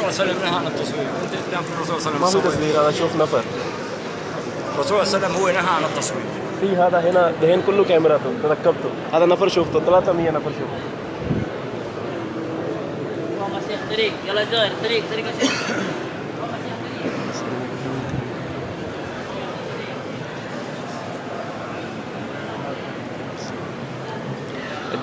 الرسول صلى الله عليه وسلم نهى عن التصوير، انت قدام الرسول صلى الله ما عليه في وسلم. تصوير، هذا شوف نفر. الرسول صلى الله عليه وسلم هو نهى عن التصوير. في هذا هنا دهين كله كاميراته ركبته. هذا نفر شوفته 300 نفر شوفته. طريق يلا زاير طريق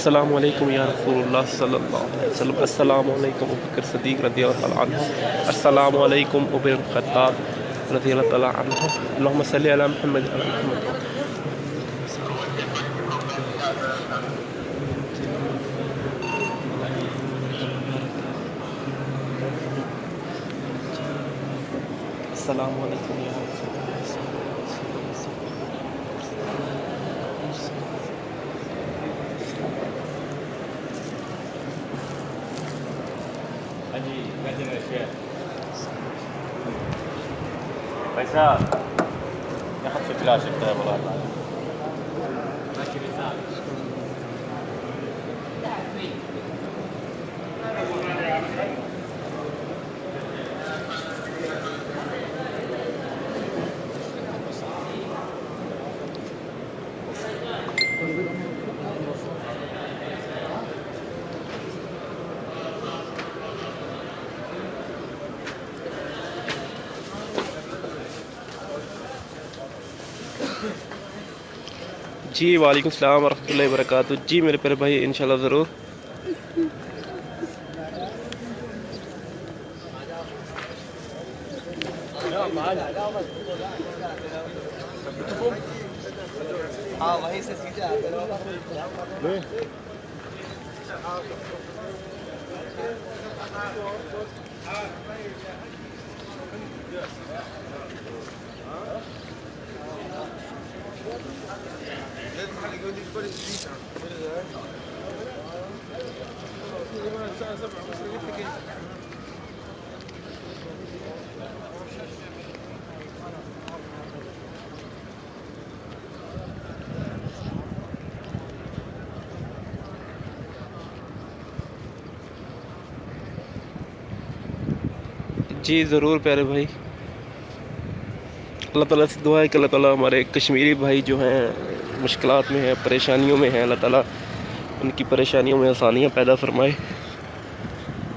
السلام علیکم یا رسول اللہ صلی اللہ علیہ وسلم، السلام علیکم ابو بکر صدیق رضی اللہ تعالیٰ عنہ، السلام علیکم عمر الخطاب رضی اللہ تعالیٰ عنہ، اللہم صلی علی محمد علی محمد۔ السلام علیکم یا رسول اللہ۔ پیسہ ياخذ في فلاش الكتاب والله. جی وعلیکم السلام ورحمۃ اللہ وبرکاتہ۔ جی میرے پیارے بھائی انشاءاللہ ضرور۔ جی ضرور پیارے بھائی، اللہ تعالیٰ سے دعا ہے کہ اللہ تعالیٰ ہمارے کشمیری بھائی جو ہیں مشکلات میں ہیں، پریشانیوں میں ہیں، اللہ تعالیٰ ان کی پریشانیوں میں آسانیاں پیدا فرمائے،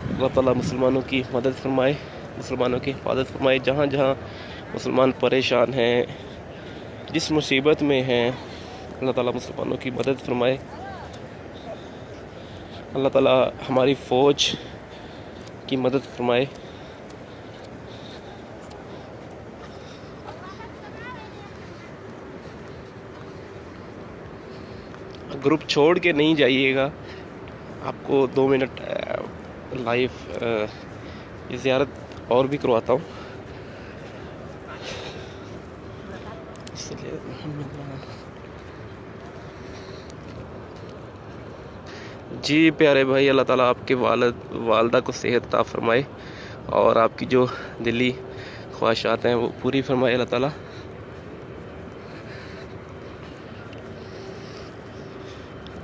اللہ تعالیٰ مسلمانوں کی مدد فرمائے، مسلمانوں کی حفاظت فرمائے، جہاں جہاں مسلمان پریشان ہیں، جس مصیبت میں ہیں، اللہ تعالیٰ مسلمانوں کی مدد فرمائے، اللہ تعالیٰ ہماری فوج کی مدد فرمائے۔ گروپ چھوڑ کے نہیں جائیے گا، آپ کو 2 منٹ لائیو یہ زیارت اور بھی کرواتا ہوں۔ جی پیارے بھائی، اللہ تعالیٰ آپ کے والدہ کو صحت عطا فرمائے اور آپ کی جو دلی خواہشات ہیں وہ پوری فرمائے اللہ تعالیٰ۔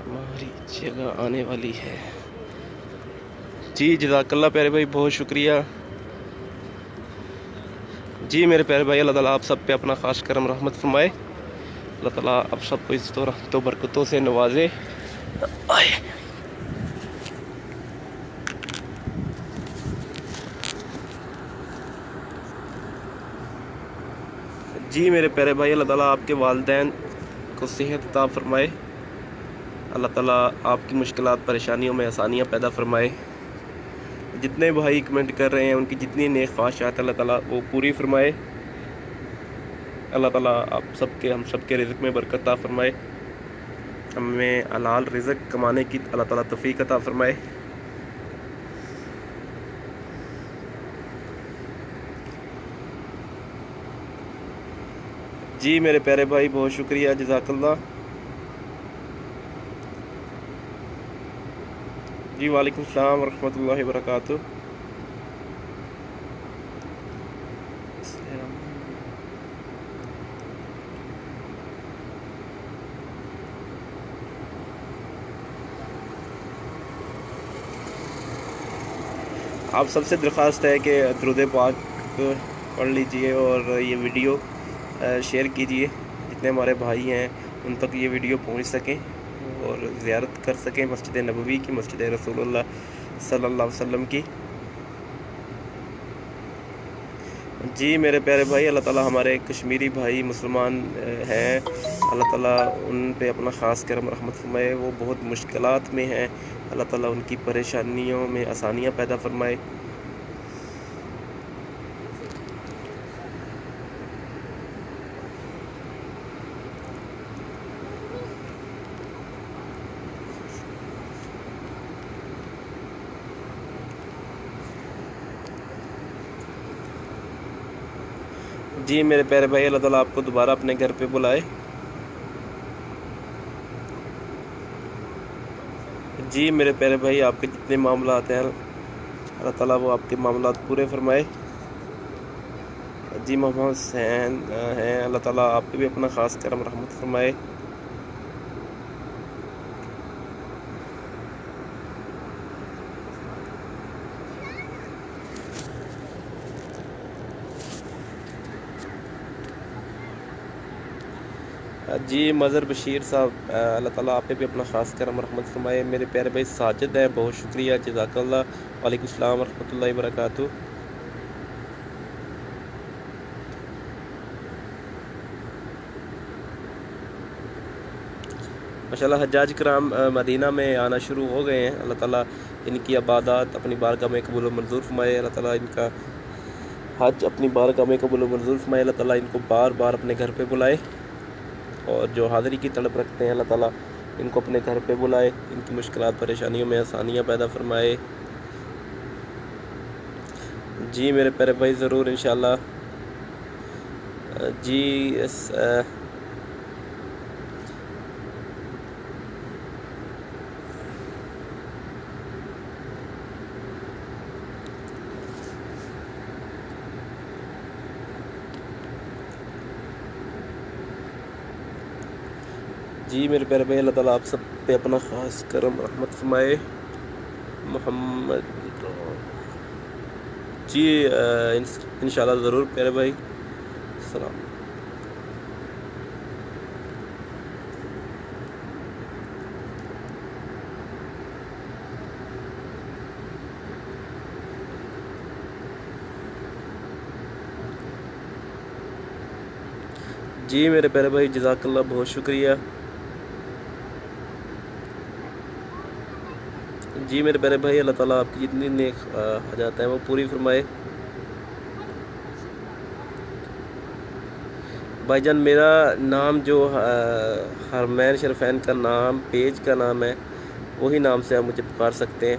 ہماری جگہ آنے والی ہے۔ جی جزاک اللہ پیارے بھائی، بہت شکریہ۔ جی میرے پیارے بھائی، اللہ تعالیٰ آپ سب پہ اپنا خاص کرم رحمت فرمائے، اللہ تعالیٰ آپ سب کو عزت و رحمت و برکتوں سے نوازے۔ جی میرے پیارے بھائی، اللہ تعالیٰ آپ کے والدین کو صحت عطا فرمائے، اللہ تعالیٰ آپ کی مشکلات پریشانیوں میں آسانیاں پیدا فرمائے، جتنے بھائی کمنٹ کر رہے ہیں ان کی جتنی نیک خواہشات اللہ تعالیٰ وہ پوری فرمائے، اللہ تعالیٰ آپ سب کے ہم سب کے رزق میں برکت عطا فرمائے، ہمیں حلال رزق کمانے کی اللہ تعالیٰ توفیق عطا فرمائے۔ جی میرے پیارے بھائی، بہت شکریہ، جزاک اللہ۔ جی وعلیکم السلام ورحمۃ اللہ وبرکاتہ۔ آپ سب سے درخواست ہے کہ درود پاک پڑھ لیجئے اور یہ ویڈیو شیئر کیجئے، جتنے ہمارے بھائی ہیں ان تک یہ ویڈیو پہنچ سکیں اور زیارت کر سکیں مسجد نبوی کی، مسجد رسول اللہ صلی اللہ علیہ وسلم کی۔ جی میرے پیارے بھائی، اللہ تعالیٰ ہمارے کشمیری بھائی مسلمان ہیں، اللہ تعالیٰ ان پہ اپنا خاص کرم رحمت فرمائے۔ وہ بہت مشکلات میں ہیں، اللہ تعالیٰ ان کی پریشانیوں میں آسانیاں پیدا فرمائے۔ جی میرے پیارے بھائی، اللہ تعالیٰ آپ کو دوبارہ اپنے گھر پہ بلائے۔ جی میرے پیارے بھائی، آپ کے جتنے معاملات ہیں اللہ تعالیٰ وہ آپ کے معاملات پورے فرمائے۔ جی محمد حسین ہیں، اللہ تعالیٰ آپ پہ بھی اپنا خاص کرم رحمت فرمائے۔ جی مظہر بشیر صاحب، اللہ تعالیٰ آپ پہ بھی اپنا خاص کرم رحمت فرمائے۔ میرے پیارے بھائی ساجد ہیں، بہت شکریہ، جزاک اللہ۔ وعلیکم السلام ورحمۃ اللہ وبرکاتہ۔ ماشاءاللہ حجاج کرام مدینہ میں آنا شروع ہو گئے ہیں، اللہ تعالیٰ ان کی عبادات اپنی بارگاہ میں قبول و منظور فرمائے۔ اللہ تعالیٰ ان کا حج اپنی بارگاہ میں قبول و منظور فرمائے۔ اللہ تعالیٰ ان کو بار بار اپنے گھر پہ بلائے، اور جو حاضری کی طلب رکھتے ہیں اللہ تعالیٰ ان کو اپنے گھر پہ بلائے، ان کی مشکلات پریشانیوں میں آسانیاں پیدا فرمائے۔ جی میرے پیارے بھائی ضرور انشاءاللہ۔ جی جی میرے پیارے بھائی، اللہ تعالیٰ آپ سب پہ اپنا خاص کرم رحمت فرمائے۔ محمد جی انشاءاللہ ضرور پیارے بھائی، السلام۔ جی میرے پیارے بھائی جزاک اللہ، بہت شکریہ۔ جی میرے پیارے بھائی، اللہ تعالیٰ آپ کی جتنی نیک حاجات ہیں وہ پوری فرمائے۔ بھائی جان میرا نام جو حرمین شریفین کا نام پیج کا نام ہے، وہی نام سے آپ مجھے پکار سکتے ہیں،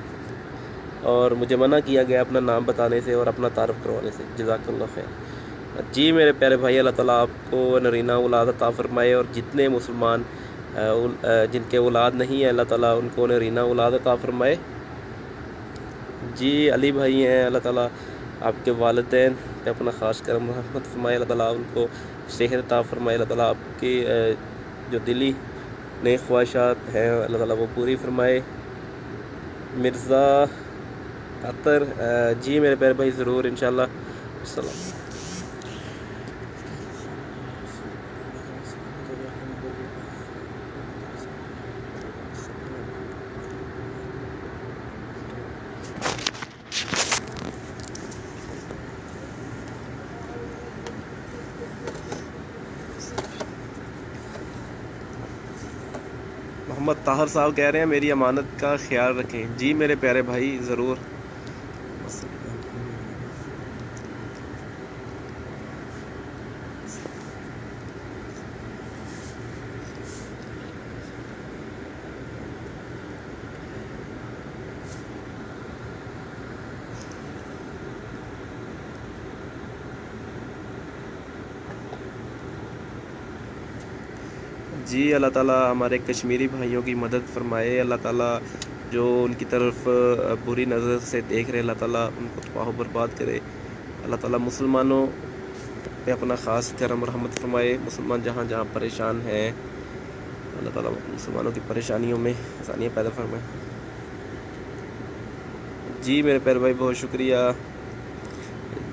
اور مجھے منع کیا گیا اپنا نام بتانے سے اور اپنا تعارف کروانے سے۔ جزاک اللہ خیر۔ جی میرے پیارے بھائی، اللہ تعالیٰ آپ کو نرینہ اولاد عطا فرمائے، اور جتنے مسلمان جن کے اولاد نہیں ہے اللہ تعالیٰ ان کو نرینہ اولاد عطا فرمائے۔ جی علی بھائی ہیں، اللہ تعالیٰ آپ کے والدین پہ اپنا خاص کرم رحمت فرمائے، اللہ تعالیٰ ان کو صحت عطا فرمائے، اللہ تعالیٰ آپ کی جو دلی نیک خواہشات ہیں اللہ تعالیٰ وہ پوری فرمائے۔ مرزا عطر، جی میرے پیارے بھائی ضرور انشاءاللہ، السلام۔ محمد طاہر صاحب کہہ رہے ہیں میری امانت کا خیال رکھیں۔ جی میرے پیارے بھائی ضرور۔ جی اللہ تعالیٰ ہمارے کشمیری بھائیوں کی مدد فرمائے، اللہ تعالیٰ جو ان کی طرف بری نظر سے دیکھ رہے اللہ تعالیٰ ان کو تباہ و برباد کرے، اللہ تعالیٰ مسلمانوں پہ اپنا خاص کرم رحمت فرمائے، مسلمان جہاں جہاں پریشان ہیں اللہ تعالیٰ مسلمانوں کی پریشانیوں میں آسانیاں پیدا فرمائے۔ جی میرے پیارے بھائی بہت شکریہ۔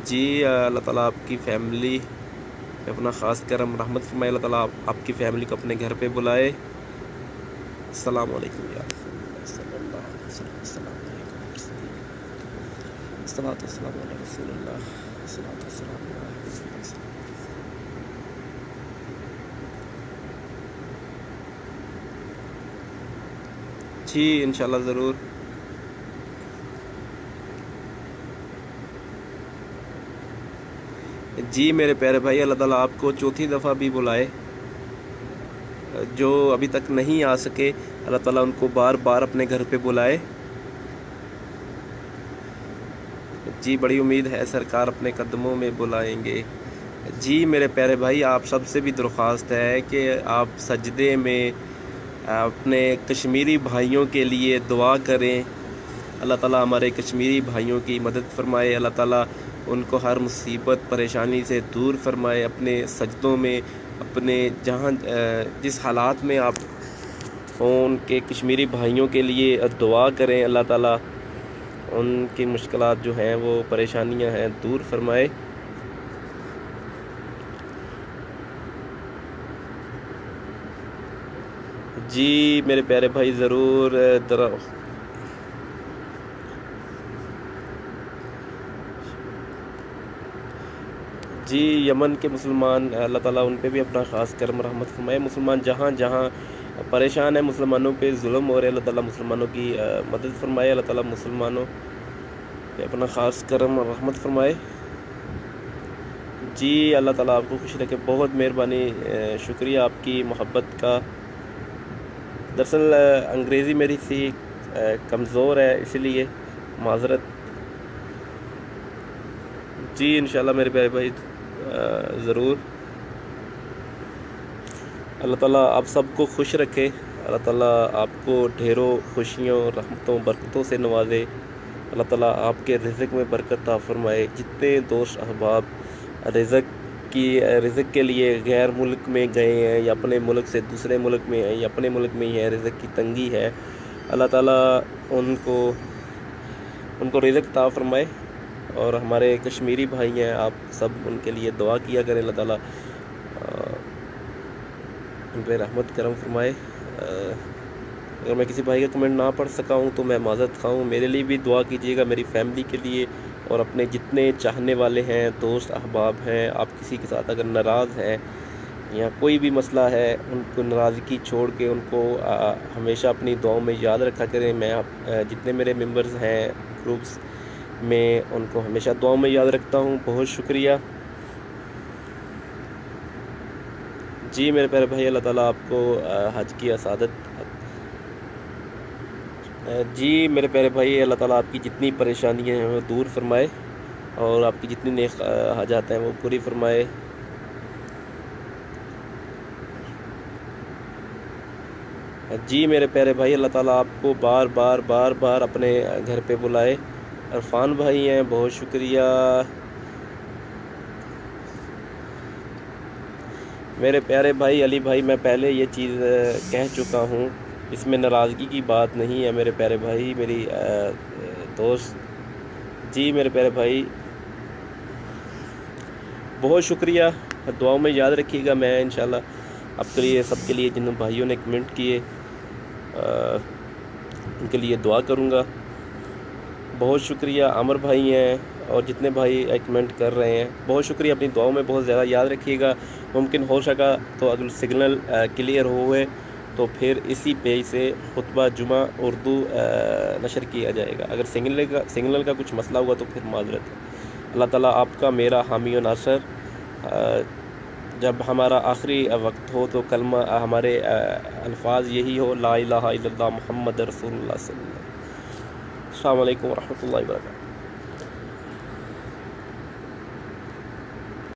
جی اللہ تعالیٰ آپ کی فیملی اپنا خاص کرم رحمت فرمائے، اللہ تعالیٰ آپ کی فیملی کو اپنے گھر پہ بلائے۔ السلام علیکم یا صلی اللہ علیہ وسلم، السلام علیکم، السلام علیکم رسول اللہ۔ جی انشاءاللہ ضرور. جی میرے پیارے بھائی، اللہ تعالیٰ آپ کو چوتھی دفعہ بھی بلائے. جو ابھی تک نہیں آ سکے اللہ تعالیٰ ان کو بار بار اپنے گھر پہ بلائے. جی بڑی امید ہے سرکار اپنے قدموں میں بلائیں گے. جی میرے پیارے بھائی، آپ سب سے بھی درخواست ہے کہ آپ سجدے میں اپنے کشمیری بھائیوں کے لیے دعا کریں. اللہ تعالیٰ ہمارے کشمیری بھائیوں کی مدد فرمائے. اللہ تعالیٰ ان کو ہر مصیبت پریشانی سے دور فرمائے. اپنے سجدوں میں، اپنے جہاں جس حالات میں آپ ان کے کشمیری بھائیوں کے لیے دعا کریں. اللہ تعالیٰ ان کی مشکلات جو ہیں، وہ پریشانیاں ہیں، دور فرمائے. جی میرے پیارے بھائی ضرور جی یمن کے مسلمان، اللہ تعالیٰ ان پہ بھی اپنا خاص کرم رحمت فرمائے. مسلمان جہاں جہاں پریشان ہیں، مسلمانوں پہ ظلم ہو رہے، اللہ تعالیٰ مسلمانوں کی مدد فرمائے. اللہ تعالیٰ مسلمانوں پہ اپنا خاص کرم رحمت فرمائے. جی اللہ تعالیٰ آپ کو خوش رکھے. بہت مہربانی، شکریہ آپ کی محبت کا. دراصل انگریزی میری سی کمزور ہے، اسی لیے معذرت. جی انشاءاللہ میرے پیارے بھائی ضرور. اللہ تعالیٰ آپ سب کو خوش رکھے. اللہ تعالیٰ آپ کو ڈھیروں خوشیوں، رحمتوں، برکتوں سے نوازے. اللہ تعالیٰ آپ کے رزق میں برکت عطا فرمائے. جتنے دوست احباب رزق کے لیے غیر ملک میں گئے ہیں، یا اپنے ملک سے دوسرے ملک میں ہیں، یا اپنے ملک میں ہی ہیں، رزق کی تنگی ہے، اللہ تعالیٰ ان کو رزق عطا فرمائے. اور ہمارے کشمیری بھائی ہیں، آپ سب ان کے لیے دعا کیا کریں. اللہ تعالیٰ ان پہ رحمت کرم فرمائے. اگر میں کسی بھائی کا کمنٹ نہ پڑھ سکا ہوں تو میں معذرت خواہ ہوں. میرے لیے بھی دعا کیجیے گا، میری فیملی کے لیے، اور اپنے جتنے چاہنے والے ہیں، دوست احباب ہیں. آپ کسی کے ساتھ اگر ناراض ہیں یا کوئی بھی مسئلہ ہے، ان کو ناراضگی چھوڑ کے ان کو ہمیشہ اپنی دعاؤں میں یاد رکھا کریں. میں جتنے میرے ممبرز ہیں گروپس میں، ان کو ہمیشہ دعاؤں میں یاد رکھتا ہوں. بہت شکریہ. جی میرے پیارے بھائی، اللہ تعالیٰ آپ کو حج کی سعادت. جی میرے پیارے بھائی، اللہ تعالیٰ آپ کی جتنی پریشانیاں ہیں وہ دور فرمائے، اور آپ کی جتنی نیک حاجات ہیں وہ پوری فرمائے. جی میرے پیارے بھائی، اللہ تعالیٰ آپ کو بار بار اپنے گھر پہ بلائے. عرفان بھائی ہیں، بہت شکریہ. میرے پیارے بھائی علی بھائی، میں پہلے یہ چیز کہہ چکا ہوں، اس میں ناراضگی کی بات نہیں ہے میرے پیارے بھائی، میری دوست. جی میرے پیارے بھائی بہت شکریہ. دعاؤں میں یاد رکھیے گا. میں انشاءاللہ آپ کے لیے، سب کے لیے، جن بھائیوں نے کمنٹ کیے، ان کے لیے دعا کروں گا. بہت شکریہ. عامر بھائی ہیں اور جتنے بھائی کمنٹ کر رہے ہیں، بہت شکریہ. اپنی دعاؤں میں بہت زیادہ یاد رکھیے گا. ممکن ہو سکا تو اگر سگنل کلیئر ہوئے تو پھر اسی پیج سے خطبہ جمعہ اردو نشر کیا جائے گا. اگر سگنل کا کچھ مسئلہ ہوا تو پھر معذرت. اللہ تعالیٰ آپ کا میرا حامی و ناصر. جب ہمارا آخری وقت ہو تو کلمہ، ہمارے الفاظ یہی ہو، لا الہ الا اللہ محمد رسول اللہ صلی اللہ علیہ وسلم. السلام علیکم ورحمۃ اللہ وبرکاتہ.